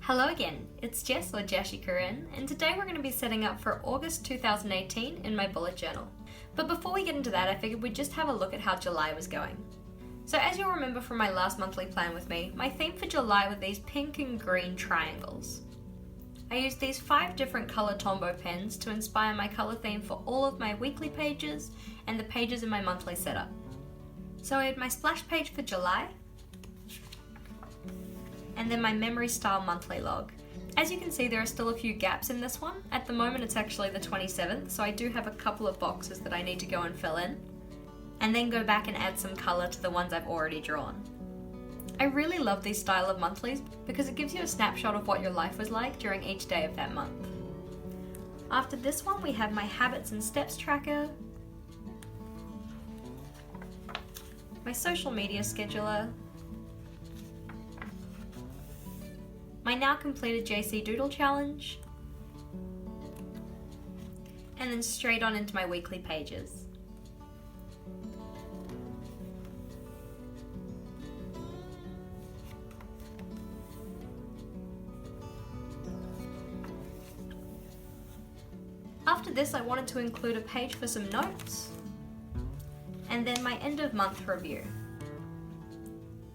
Hello again, it's Jess or JashiiCorrin, and today we're going to be setting up for August 2018 in my bullet journal. But before we get into that, I figured we'd just have a look at how July was going. So as you'll remember from my last monthly plan with me, my theme for July were these pink and green triangles. I used these 5 different colour Tombow pens to inspire my colour theme for all of my weekly pages and the pages in my monthly setup. So I had my splash page for July, and then my memory style monthly log. As you can see, there are still a few gaps in this one. At the moment it's actually the 27th, so I do have a couple of boxes that I need to go and fill in, and then go back and add some colour to the ones I've already drawn. I really love these style of monthlies because it gives you a snapshot of what your life was like during each day of that month. After this one we have my habits and steps tracker, my social media scheduler, my now completed JC Doodle challenge, and then straight on into my weekly pages. After this, I wanted to include a page for some notes, and then my end of month review.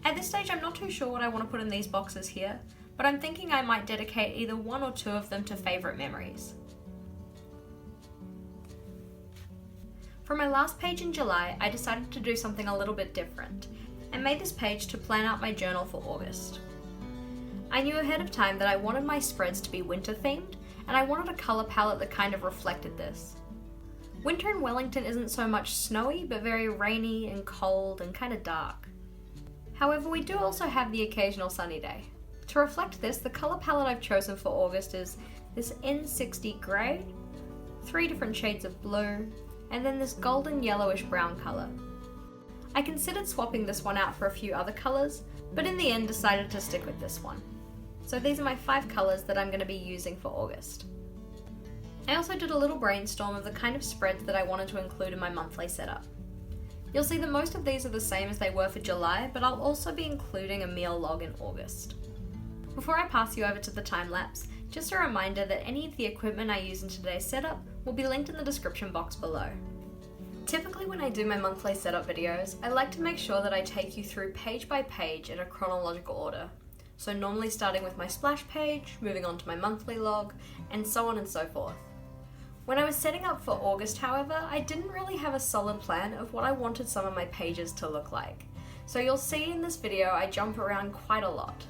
At this stage, I'm not too sure what I want to put in these boxes here, but I'm thinking I might dedicate either 1 or 2 of them to favourite memories. For my last page in July, I decided to do something a little bit different, and made this page to plan out my journal for August. I knew ahead of time that I wanted my spreads to be winter themed, and I wanted a colour palette that kind of reflected this. Winter in Wellington isn't so much snowy, but very rainy and cold and kind of dark. However, we do also have the occasional sunny day. To reflect this, the colour palette I've chosen for August is this N60 grey, 3 different shades of blue, and then this golden yellowish brown colour. I considered swapping this one out for a few other colours, but in the end decided to stick with this one. So these are my 5 colours that I'm going to be using for August. I also did a little brainstorm of the kind of spreads that I wanted to include in my monthly setup. You'll see that most of these are the same as they were for July, but I'll also be including a meal log in August. Before I pass you over to the time lapse, just a reminder that any of the equipment I use in today's setup will be linked in the description box below. Typically when I do my monthly setup videos, I like to make sure that I take you through page by page in a chronological order. So normally starting with my splash page, moving on to my monthly log, and so on and so forth. When I was setting up for August, however, I didn't really have a solid plan of what I wanted some of my pages to look like. So you'll see in this video I jump around quite a lot.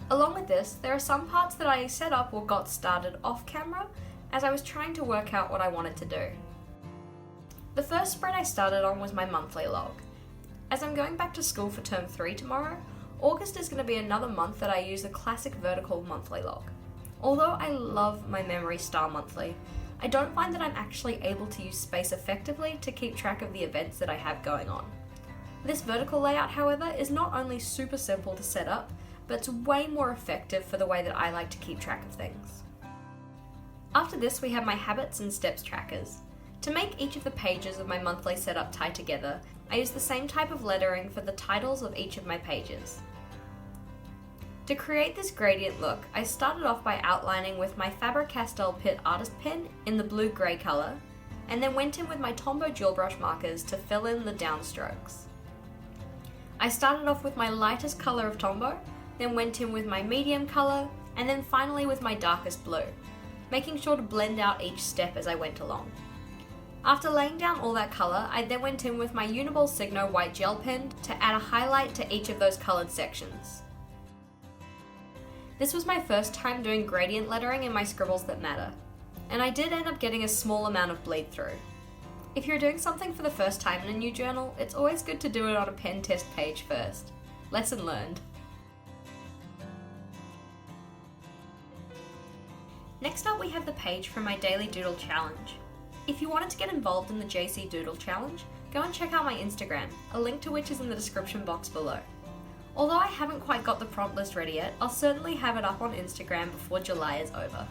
Along with this, there are some parts that I set up or got started off camera as I was trying to work out what I wanted to do. The first spread I started on was my monthly log. As I'm going back to school for term 3 tomorrow, August is going to be another month that I use the classic vertical monthly log. Although I love my memory style monthly, I don't find that I'm actually able to use space effectively to keep track of the events that I have going on. This vertical layout, however, is not only super simple to set up, but it's way more effective for the way that I like to keep track of things. After this, we have my habits and steps trackers. To make each of the pages of my monthly setup tie together, I use the same type of lettering for the titles of each of my pages. To create this gradient look, I started off by outlining with my Faber-Castell Pitt Artist Pen in the blue-grey colour, and then went in with my Tombow dual brush markers to fill in the downstrokes. I started off with my lightest colour of Tombow, then went in with my medium colour, and then finally with my darkest blue, making sure to blend out each step as I went along. After laying down all that colour, I then went in with my Uniball Signo white gel pen to add a highlight to each of those coloured sections. This was my first time doing gradient lettering in my Scribbles That Matter, and I did end up getting a small amount of bleed through. If you're doing something for the first time in a new journal, it's always good to do it on a pen test page first. Lesson learned. Next up we have the page for my daily doodle challenge. If you wanted to get involved in the JC Doodle challenge, go and check out my Instagram, a link to which is in the description box below. Although I haven't quite got the prompt list ready yet, I'll certainly have it up on Instagram before July is over.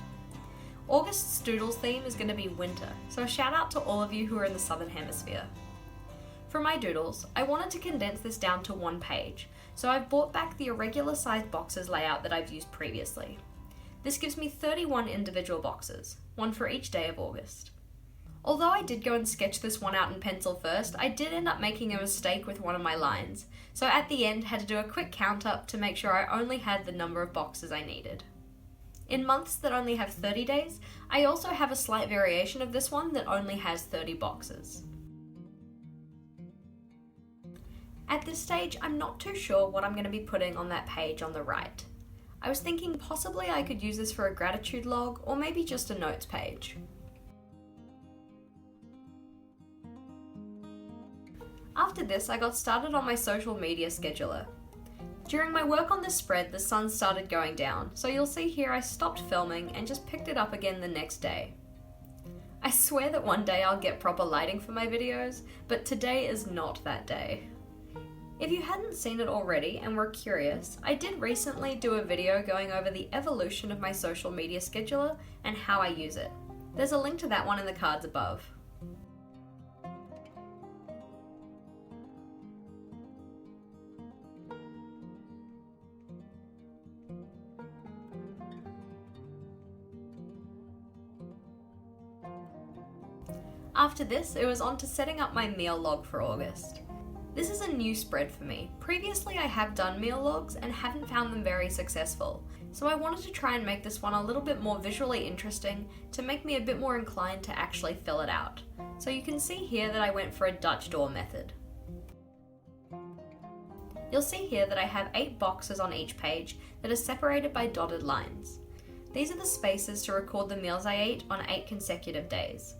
August's doodles theme is going to be winter, so a shout out to all of you who are in the southern hemisphere. For my doodles, I wanted to condense this down to 1 page, so I've brought back the irregular sized boxes layout that I've used previously. This gives me 31 individual boxes, one for each day of August. Although I did go and sketch this one out in pencil first, I did end up making a mistake with one of my lines, so at the end had to do a quick count up to make sure I only had the number of boxes I needed. In months that only have 30 days, I also have a slight variation of this one that only has 30 boxes. At this stage, I'm not too sure what I'm going to be putting on that page on the right. I was thinking possibly I could use this for a gratitude log, or maybe just a notes page. After this, I got started on my social media scheduler. During my work on this spread, the sun started going down, so you'll see here I stopped filming and just picked it up again the next day. I swear that one day I'll get proper lighting for my videos, but today is not that day. If you hadn't seen it already and were curious, I did recently do a video going over the evolution of my social media scheduler and how I use it. There's a link to that one in the cards above. After this, it was on to setting up my meal log for August. This is a new spread for me. Previously I have done meal logs and haven't found them very successful, so I wanted to try and make this one a little bit more visually interesting to make me a bit more inclined to actually fill it out. So you can see here that I went for a Dutch door method. You'll see here that I have 8 boxes on each page that are separated by dotted lines. These are the spaces to record the meals I ate on 8 consecutive days.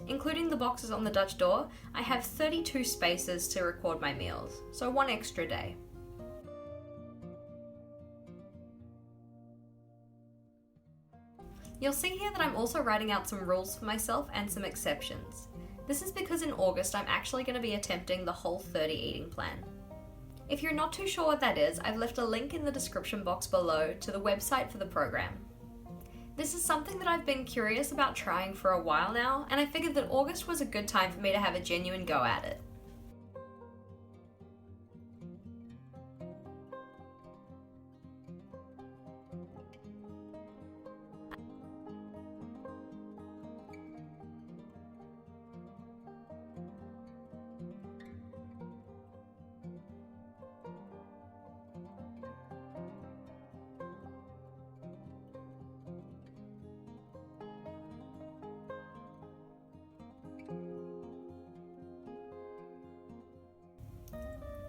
Including the boxes on the Dutch door, I have 32 spaces to record my meals, so 1 extra day. You'll see here that I'm also writing out some rules for myself and some exceptions. This is because in August I'm actually going to be attempting the Whole30 eating plan. If you're not too sure what that is, I've left a link in the description box below to the website for the program. This is something that I've been curious about trying for a while now, and I figured that August was a good time for me to have a genuine go at it.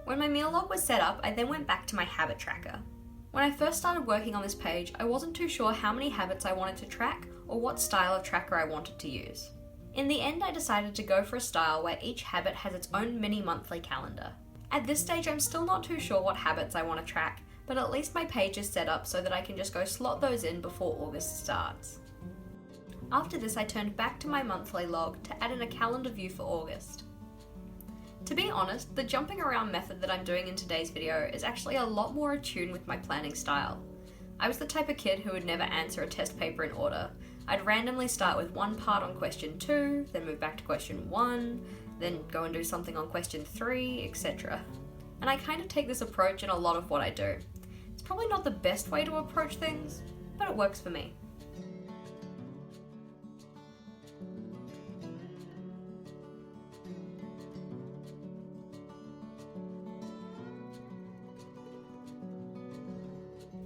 When my meal log was set up, I then went back to my habit tracker. When I first started working on this page, I wasn't too sure how many habits I wanted to track or what style of tracker I wanted to use. In the end, I decided to go for a style where each habit has its own mini monthly calendar. At this stage, I'm still not too sure what habits I want to track, but at least my page is set up so that I can just go slot those in before August starts. After this, I turned back to my monthly log to add in a calendar view for August. To be honest, the jumping around method that I'm doing in today's video is actually a lot more attuned with my planning style. I was the type of kid who would never answer a test paper in order. I'd randomly start with one part on question 2, then move back to question 1, then go and do something on question 3, etc. And I kind of take this approach in a lot of what I do. It's probably not the best way to approach things, but it works for me.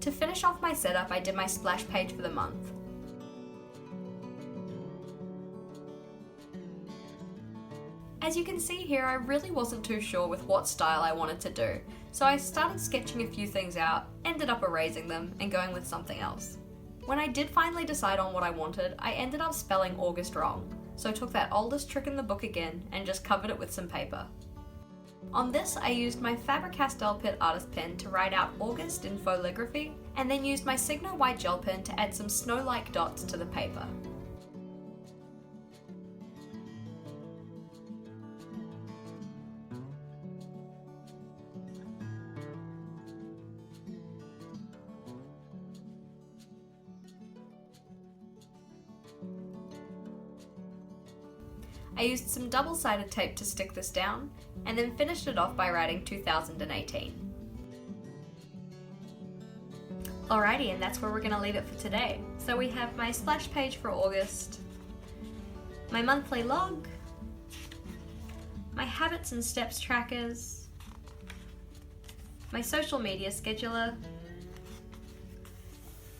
To finish off my setup, I did my splash page for the month. As you can see here, I really wasn't too sure with what style I wanted to do, so I started sketching a few things out, ended up erasing them, and going with something else. When I did finally decide on what I wanted, I ended up spelling August wrong, so I took that oldest trick in the book again and just covered it with some paper. On this, I used my Faber-Castell Pitt artist pen to write out August in foligraphy, and then used my Signo white gel pen to add some snow-like dots to the paper. I used some double-sided tape to stick this down, and then finished it off by writing 2018. Alrighty, and that's where we're going to leave it for today. So we have my splash page for August, my monthly log, my habits and steps trackers, my social media scheduler,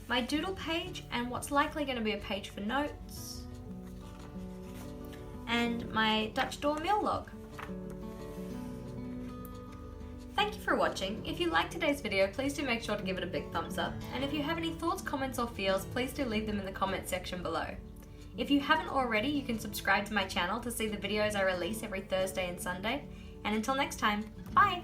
my doodle page and what's likely going to be a page for notes, and my Dutch door meal log. Thank you for watching. If you liked today's video, please do make sure to give it a big thumbs up. And if you have any thoughts, comments or feels, please do leave them in the comment section below. If you haven't already, you can subscribe to my channel to see the videos I release every Thursday and Sunday. And until next time, bye!